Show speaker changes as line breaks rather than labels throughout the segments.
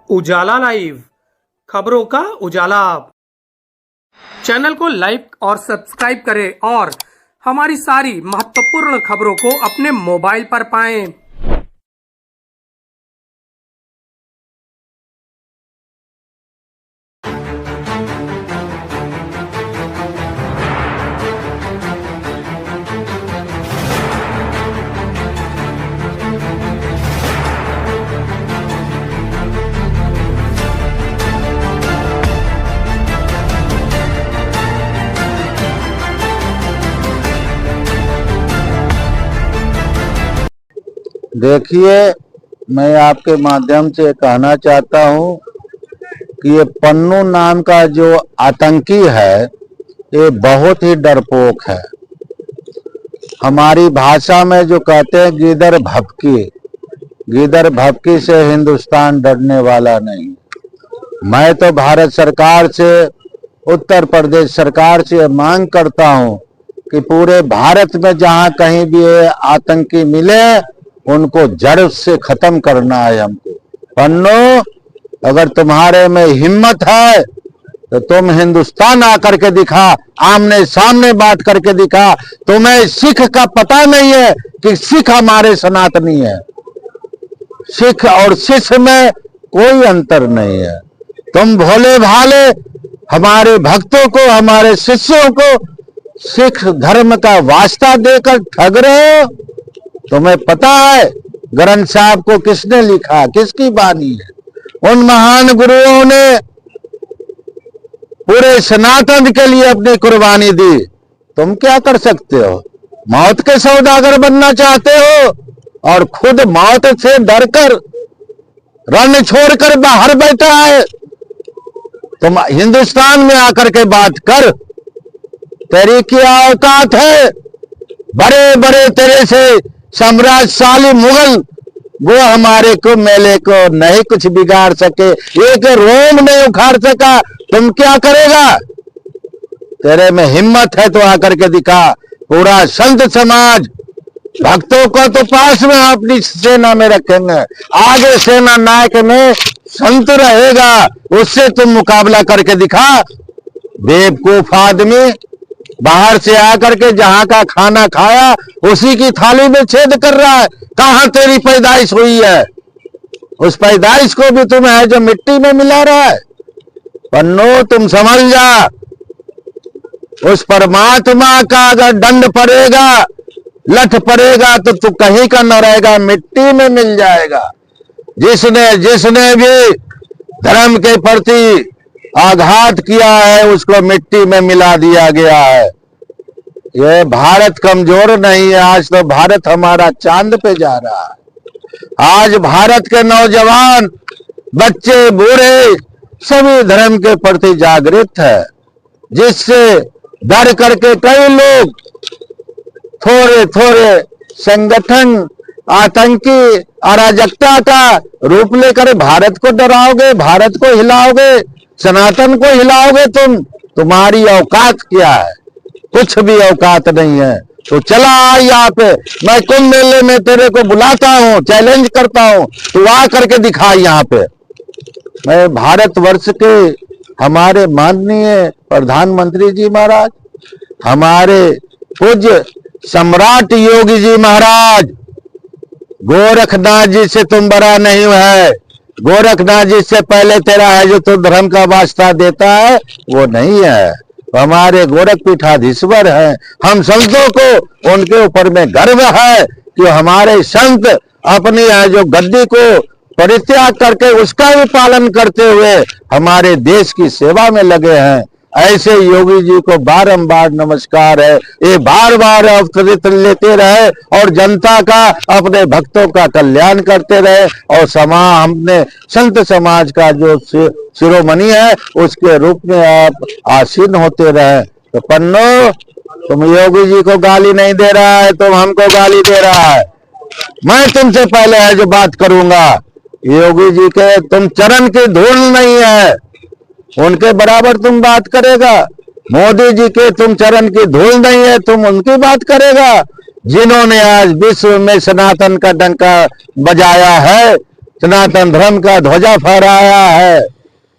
उजाला live, खबरों का उजाला। Channel को लाइक और सब्सक्राइब करें और हमारी सारी महत्वपूर्ण खबरों को अपने मोबाइल पर पाएं।
देखिए, मैं आपके माध्यम से कहना चाहता हूं कि ये पन्नू नाम का जो आतंकी है, ये बहुत ही डरपोक है। हमारी भाषा में जो कहते हैं गिदर भभकी से हिंदुस्तान डरने वाला नहीं। मैं तो भारत सरकार से, उत्तर प्रदेश सरकार से मांग करता हूं कि पूरे भारत में जहां कहीं भी ये आतंकी मिले उनको जड़ से खत्म करना है हमको। पन्नू, अगर तुम्हारे में हिम्मत है तो तुम हिंदुस्तान आकर के दिखा, आमने सामने बात करके दिखा। तुम्हें सिख का पता नहीं है कि सिख हमारे सनातनी है। सिख और शिष्य में कोई अंतर नहीं है। तुम भोले भाले हमारे भक्तों को, हमारे शिष्यों को सिख धर्म का वास्ता देकर ठग रहे हो। तुम्हें पता है ग्रंथ साहब को किसने लिखा, किसकी बानी है? उन महान गुरुओं ने पूरे सनातन के लिए अपनी कुर्बानी दी। तुम क्या कर सकते हो? मौत के सौदागर बनना चाहते हो और खुद मौत से डरकर रण छोड़कर बाहर बैठा है। तुम हिंदुस्तान में आकर के बात कर, तेरी क्या औकात है? बड़े बड़े तेरे से साम्राज्यशाली मुगल, वो हमारे को मेले को नहीं कुछ बिगाड़ सके, एक रोम नहीं उखाड़ सका। तुम क्या करेगा? तेरे में हिम्मत है तो आकर के दिखा। पूरा संत समाज भक्तों को तो पास में अपनी सेना में रखेंगे, आगे सेना नायक में संत रहेगा, उससे तुम मुकाबला करके दिखा। बेवकूफ आदमी, बाहर से आकर के जहां का खाना खाया उसी की थाली में छेद कर रहा है। कहां तेरी पैदाइश हुई है? उस पैदाइश को भी तुम है जो मिट्टी में मिला रहा है। पन्नू, तुम समझ जा, उस परमात्मा का अगर दंड पड़ेगा, लठ पड़ेगा तो तू कहीं का न रहेगा, मिट्टी में मिल जाएगा। जिसने भी धर्म के प्रति आघात किया है उसको मिट्टी में मिला दिया गया है। ये भारत कमजोर नहीं है। आज तो भारत हमारा चांद पे जा रहा है। आज भारत के नौजवान, बच्चे, बूढ़े सभी धर्म के प्रति जागृत है, जिससे डर करके कई लोग थोड़े थोड़े संगठन आतंकी अराजकता का रूप लेकर भारत को डराओगे, भारत को हिलाओगे, सनातन को हिलाओगे। तुम्हारी औकात क्या है? कुछ भी औकात नहीं है। तो चला आ यहाँ पे, मैं कुंभ मेले में तेरे को बुलाता हूँ, चैलेंज करता हूँ, तू आ करके दिखा यहाँ पे। मैं भारतवर्ष के हमारे माननीय प्रधानमंत्री जी महाराज, हमारे पूज्य सम्राट योगी जी महाराज, गोरखनाथ जी से तुम बड़ा नहीं है। गोरखनाथ जी से पहले तेरा है जो तू धर्म का वास्ता देता है, वो नहीं है। हमारे गोरख पीठाधीश्वर हैं। हम संतों को उनके ऊपर में गर्व है कि हमारे संत अपनी है जो गद्दी को परित्याग करके उसका भी पालन करते हुए हमारे देश की सेवा में लगे हैं। ऐसे योगी जी को बारंबार नमस्कार है। ये बार बार अवतरित लेते रहे और जनता का, अपने भक्तों का कल्याण करते रहे और हमने संत समाज का जो शिरोमणि है उसके रूप में आप आसीन होते रहे। तो पन्नू, तुम योगी जी को गाली नहीं दे रहा है, तुम हमको गाली दे रहा है। मैं तुमसे पहले है जो बात करूंगा। योगी जी के तुम चरण की धूल नहीं है, उनके बराबर तुम बात करेगा। मोदी जी के तुम चरण की धूल नहीं है, तुम उनकी बात करेगा, जिन्होंने आज विश्व में सनातन का डंका बजाया है। सनातन धर्म का ध्वजा फहराया है,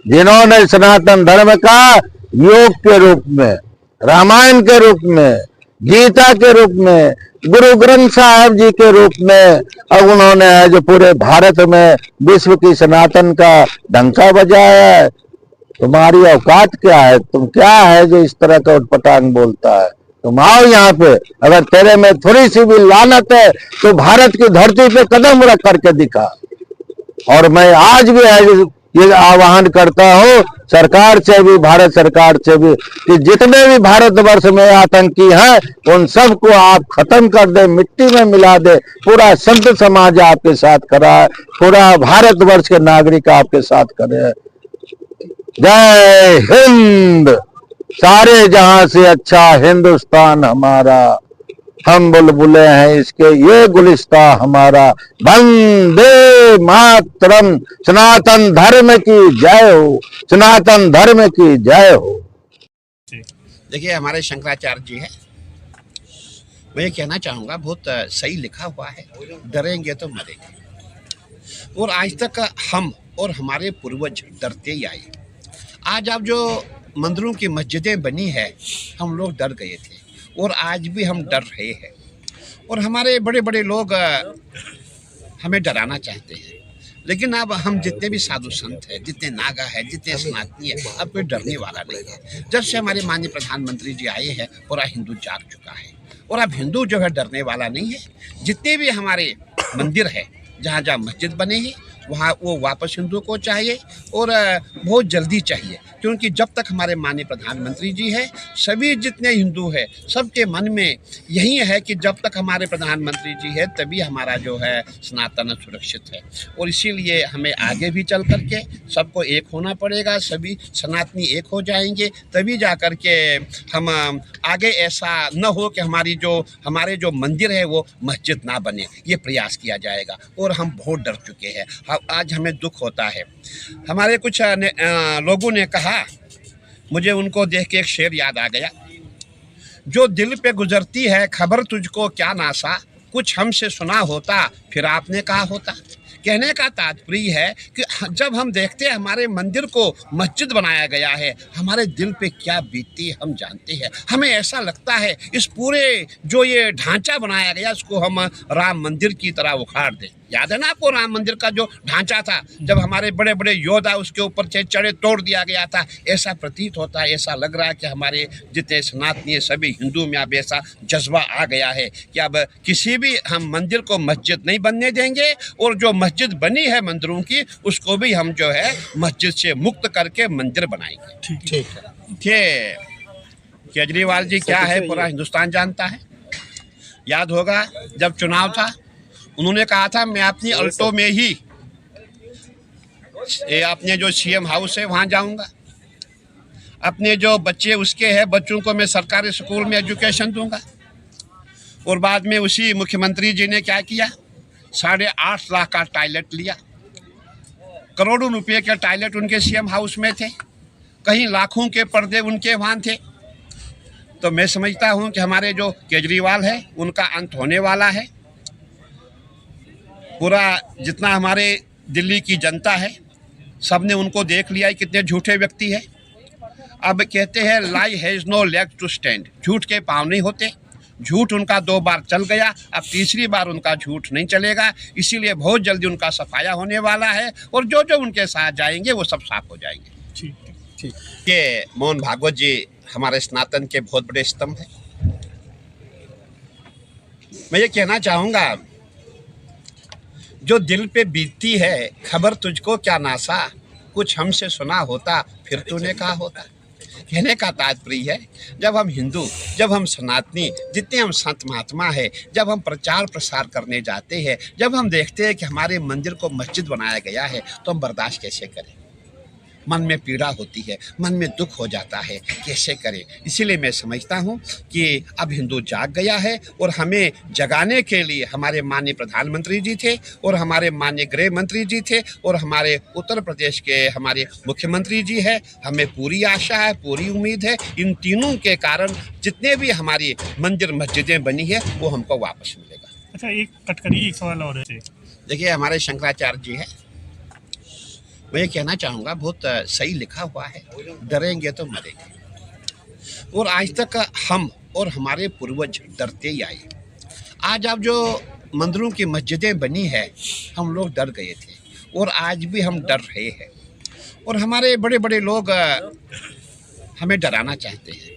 जिन्होंने सनातन धर्म का योग के रूप में, रामायण के रूप में, गीता के रूप में, गुरु ग्रंथ साहब जी के रूप में, अब उन्होंने आज पूरे भारत में विश्व की सनातन का डंका बजाया है। तुम्हारी औकात क्या है? तुम क्या है जो इस तरह का उटपटांग बोलता है? तुम आओ यहाँ पे, अगर तेरे में थोड़ी सी भी लानत है तो भारत की धरती पे कदम रख करके दिखा। और मैं आज भी ये आह्वान करता हूँ सरकार से भी, भारत सरकार से भी, कि जितने भी भारतवर्ष में आतंकी हैं उन सबको आप खत्म कर दे, मिट्टी में मिला दे। पूरा संत समाज आपके साथ खड़ा है, पूरा भारतवर्ष के नागरिक आपके साथ खड़े हैं। जय हिंद। सारे जहां से अच्छा हिंदुस्तान हमारा, हम बुलबुले हैं इसके, ये गुलिस्ता हमारा। वंदे मातरम। सनातन धर्म की जय हो, सनातन धर्म की जय हो।
देखिए, हमारे शंकराचार्य जी है, मैं ये कहना चाहूँगा, बहुत सही लिखा हुआ है, डरेंगे तो मरेंगे। और आज तक हम और हमारे पूर्वज डरते ही आए। आज अब जो मंदिरों की मस्जिदें बनी है, हम लोग डर गए थे और आज भी हम डर रहे हैं। और हमारे बड़े बड़े लोग हमें डराना चाहते हैं, लेकिन अब हम जितने भी साधु संत हैं, जितने नागा हैं, जितने सनातनी हैं, अब कोई डरने वाला नहीं है। जब से हमारे माननीय प्रधानमंत्री जी आए हैं, पूरा हिंदू जाग चुका है और अब हिंदू जो है डरने वाला नहीं है। जितने भी हमारे मंदिर है, जहाँ जहाँ मस्जिद बने हैं, वहाँ वो वापस हिंदू को चाहिए और बहुत जल्दी चाहिए, क्योंकि जब तक हमारे माननीय प्रधानमंत्री जी है, सभी जितने हिंदू हैं सबके मन में यही है कि जब तक हमारे प्रधानमंत्री जी है तभी हमारा जो है सनातन सुरक्षित है। और इसीलिए हमें आगे भी चल करके सबको एक होना पड़ेगा, सभी सनातनी एक हो जाएंगे, तभी जा कर के हम आगे ऐसा न हो कि हमारे जो मंदिर है वो मस्जिद ना बने। ये प्रयास किया जाएगा और हम बहुत डर चुके हैं। आज हमें दुख होता है। हमारे कुछ लोगों ने कहा, मुझे उनको देख के एक शेर याद आ गया, जो दिल पे गुजरती है खबर तुझको क्या नासा, कुछ हमसे सुना होता फिर आपने कहा होता। कहने का तात्पर्य है कि जब हम देखते हैं हमारे मंदिर को मस्जिद बनाया गया है, हमारे दिल पे क्या बीतती है हम जानते हैं। हमें ऐसा लगता है इस पूरे जो ये ढांचा बनाया गया इसको हम राम मंदिर की तरह उखाड़ दें। याद है ना आपको राम मंदिर का जो ढांचा था, जब हमारे बड़े बड़े योद्धा उसके ऊपर चढ़े तोड़ दिया गया था। ऐसा प्रतीत होता है, ऐसा लग रहा है कि हमारे जितने सनातनी सभी हिंदू में अब ऐसा जज्बा आ गया है कि अब किसी भी हम मंदिर को मस्जिद नहीं बनने देंगे और जो मस्जिद बनी है मंदिरों की उसको भी हम जो है मस्जिद से मुक्त करके मंदिर बनाएंगे। ठीक है। केजरीवाल जी क्या है पूरा हिंदुस्तान जानता है। याद होगा जब चुनाव था, उन्होंने कहा था मैं अपनी अल्टो में ही अपने जो सीएम हाउस है वहाँ जाऊँगा, अपने जो बच्चे उसके हैं बच्चों को मैं सरकारी स्कूल में एजुकेशन दूंगा। और बाद में उसी मुख्यमंत्री जी ने क्या किया, 8.5 लाख का टॉयलेट लिया। करोड़ों रुपए के टॉयलेट उनके सीएम हाउस में थे, कहीं लाखों के पर्दे उनके वहाँ थे। तो मैं समझता हूँ कि हमारे जो केजरीवाल है उनका अंत होने वाला है। पूरा जितना हमारे दिल्ली की जनता है सब ने उनको देख लिया है कितने झूठे व्यक्ति है। अब कहते हैं lie has no leg to stand, झूठ के पाँव नहीं होते। झूठ उनका 2 बार चल गया, अब तीसरी बार उनका झूठ नहीं चलेगा। इसीलिए बहुत जल्दी उनका सफाया होने वाला है और जो जो उनके साथ जाएंगे वो सब साफ हो जाएंगे। ठीक। ये मोहन भागवत जी हमारे सनातन के बहुत बड़े स्तंभ हैं। मैं ये कहना चाहूँगा, जो दिल पे बीतती है खबर तुझको क्या नासा, कुछ हमसे सुना होता फिर तूने कहा होता। कहने का तात्पर्य है जब हम हिंदू, जब हम सनातनी, जितने हम संत महात्मा है, जब हम प्रचार प्रसार करने जाते हैं, जब हम देखते हैं कि हमारे मंदिर को मस्जिद बनाया गया है, तो हम बर्दाश्त कैसे करें। मन में पीड़ा होती है, मन में दुख हो जाता है, कैसे करें। इसीलिए मैं समझता हूँ कि अब हिंदू जाग गया है और हमें जगाने के लिए हमारे माननीय प्रधानमंत्री जी थे और हमारे माननीय गृह मंत्री जी थे और हमारे उत्तर प्रदेश के हमारे मुख्यमंत्री जी है। हमें पूरी आशा है, पूरी उम्मीद है, इन तीनों के कारण जितने भी हमारी मंदिर मस्जिदें बनी है वो हमको वापस मिलेगा।
अच्छा, एक कटकरी एक सवाल और है।
देखिए, हमारे शंकराचार्य जी है, मैं ये कहना चाहूँगा बहुत सही लिखा हुआ है, डरेंगे तो मरेंगे। और आज तक हम और हमारे पूर्वज डरते ही आए। आज अब जो मंदिरों की मस्जिदें बनी है, हम लोग डर गए थे और आज भी हम डर रहे हैं। और हमारे बड़े बड़े लोग हमें डराना चाहते हैं,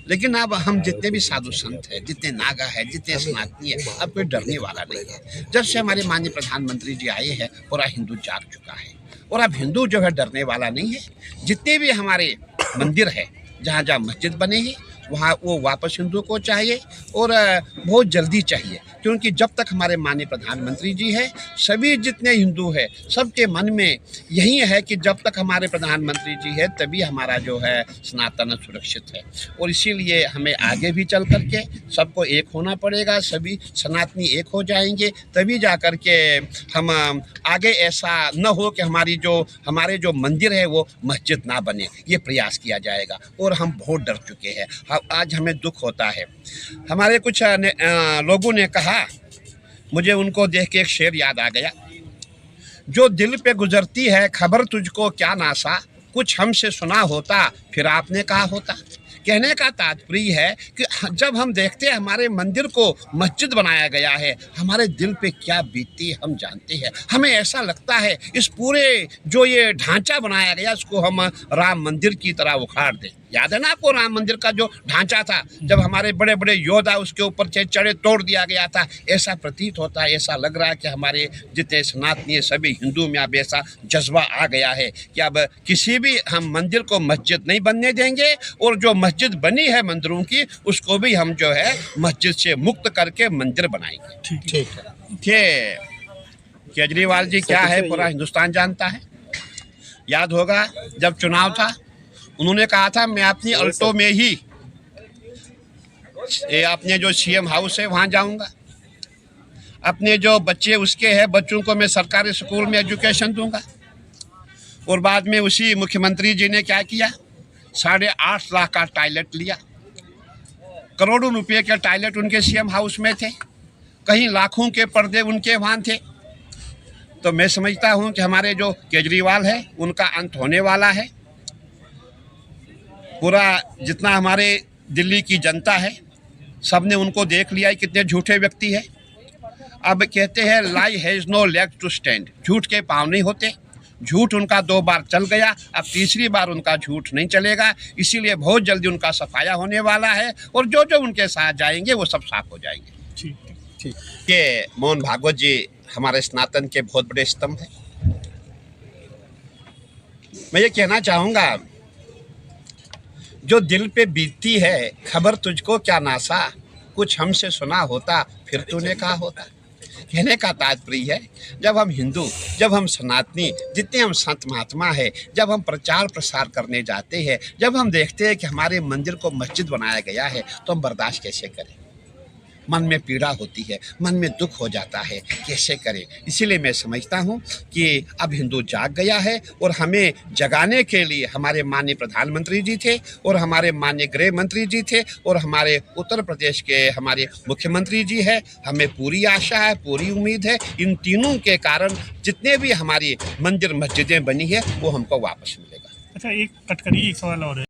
लेकिन अब हम जितने भी साधु संत हैं, जितने नागा है, जितने सनातनी है, अब कोई डरने वाला नहीं है। जब से हमारे माननीय प्रधानमंत्री जी आए हैं, पूरा हिंदू जाग चुका है और अब हिंदू जो है डरने वाला नहीं है। जितने भी हमारे मंदिर है, जहाँ जहाँ मस्जिद बने हैं, वहाँ वो वापस हिंदू को चाहिए और बहुत जल्दी चाहिए, क्योंकि जब तक हमारे माननीय प्रधानमंत्री जी है, सभी जितने हिंदू है, सबके मन में यही है कि जब तक हमारे प्रधानमंत्री जी है, तभी हमारा जो है सनातन सुरक्षित है। और इसीलिए हमें आगे भी चल करके सबको एक होना पड़ेगा, सभी सनातनी एक हो जाएंगे, तभी जा कर के हम आगे ऐसा न हो कि हमारे जो मंदिर है वो मस्जिद ना बने। ये प्रयास किया जाएगा और हम बहुत डर चुके हैं। आज हमें दुख होता है। हमारे कुछ लोगों ने कहा, मुझे उनको देख के एक शेर याद आ गया, जो दिल पे गुजरती है खबर तुझको क्या नासा, कुछ हमसे सुना होता फिर आपने कहा होता। कहने का तात्पर्य है कि जब हम देखते हैं हमारे मंदिर को मस्जिद बनाया गया है, हमारे दिल पे क्या बीतती है हम जानते हैं। हमें ऐसा लगता है इस पूरे जो ये ढांचा बनाया गया, इसको हम राम मंदिर की तरह उखाड़ दें। याद है ना आपको राम मंदिर का जो ढांचा था, जब हमारे बड़े बड़े योद्धा उसके ऊपर चढ़े तोड़ दिया गया था। ऐसा प्रतीत होता है, ऐसा लग रहा है कि हमारे जितने सनातनी सभी हिंदू में अब ऐसा जज्बा आ गया है कि अब किसी भी हम मंदिर को मस्जिद नहीं बनने देंगे और जो मस्जिद बनी है मंदिरों की, उसको भी हम जो है मस्जिद से मुक्त करके मंदिर बनाएंगे। ठीक है। केजरीवाल जी क्या है पूरा हिंदुस्तान जानता है। याद होगा जब चुनाव था, उन्होंने कहा था मैं अपनी अल्टो में ही अपने जो सीएम हाउस है वहाँ जाऊँगा, अपने जो बच्चे उसके हैं बच्चों को मैं सरकारी स्कूल में एजुकेशन दूंगा। और बाद में उसी मुख्यमंत्री जी ने क्या किया, 8.5 लाख का टॉयलेट लिया। करोड़ों रुपए के टॉयलेट उनके सीएम हाउस में थे, कहीं लाखों के पर्दे उनके वहाँ थे। तो मैं समझता हूँ कि हमारे जो केजरीवाल है उनका अंत होने वाला है। पूरा जितना हमारे दिल्ली की जनता है, सबने उनको देख लिया है कितने झूठे व्यक्ति है। अब कहते हैं lie has no leg to stand, झूठ के पाँव नहीं होते। झूठ उनका 2 बार चल गया, अब तीसरी बार उनका झूठ नहीं चलेगा। इसीलिए बहुत जल्दी उनका सफाया होने वाला है और जो जो उनके साथ जाएंगे वो सब साफ हो जाएंगे। ठीक। ये मोहन भागवत जी हमारे सनातन के बहुत बड़े स्तंभ हैं। मैं ये कहना चाहूँगा, जो दिल पे बीतती है खबर तुझको क्या नासा, कुछ हमसे सुना होता फिर तूने कहा होता। कहने का तात्पर्य है, जब हम हिंदू, जब हम सनातनी, जितने हम संत महात्मा है, जब हम प्रचार प्रसार करने जाते हैं, जब हम देखते हैं कि हमारे मंदिर को मस्जिद बनाया गया है, तो हम बर्दाश्त कैसे करें। मन में पीड़ा होती है, मन में दुख हो जाता है, कैसे करें। इसीलिए मैं समझता हूँ कि अब हिंदू जाग गया है और हमें जगाने के लिए हमारे माननीय प्रधानमंत्री जी थे और हमारे माननीय गृह मंत्री जी थे और हमारे उत्तर प्रदेश के हमारे मुख्यमंत्री जी है। हमें पूरी आशा है, पूरी उम्मीद है, इन तीनों के कारण जितने भी हमारी मंदिर मस्जिदें बनी है वो हमको वापस मिलेगा।
अच्छा, एक कटकरी एक सवाल और है।